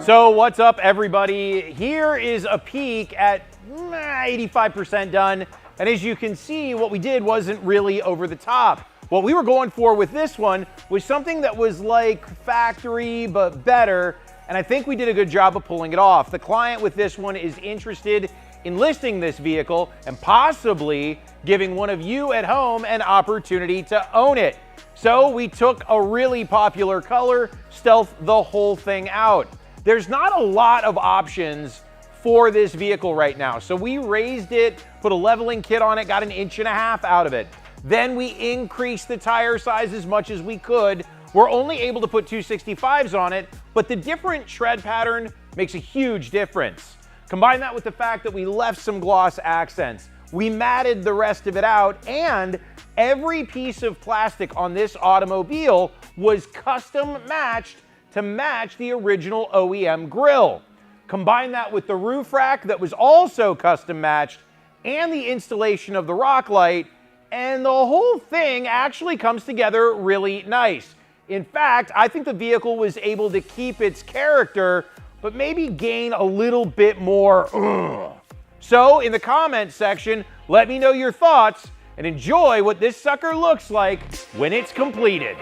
So what's up, everybody? Here is a peek at 85% done. And as you can see, what we did wasn't really over the top. What we were going for with this one was something that was like factory, but better. And I think we did a good job of pulling it off. The client with this one is interested in listing this vehicle and possibly giving one of you at home an opportunity to own it. So we took a really popular color, Stealth the whole thing out. There's not a lot of options for this vehicle right now. So we raised it, put a leveling kit on it, got 1.5 inches out of it. Then we increased the tire size as much as we could. We're only able to put 265s on it, but the different tread pattern makes a huge difference. Combine that with the fact that we left some gloss accents. We matted the rest of it out, and every piece of plastic on this automobile was custom matched to match the original OEM grille. Combine that with the roof rack that was also custom matched and the installation of the rock light, and the whole thing actually comes together really nice. In fact, I think the vehicle was able to keep its character, but maybe gain a little bit more So in the comments section, let me know your thoughts and enjoy what this sucker looks like when it's completed.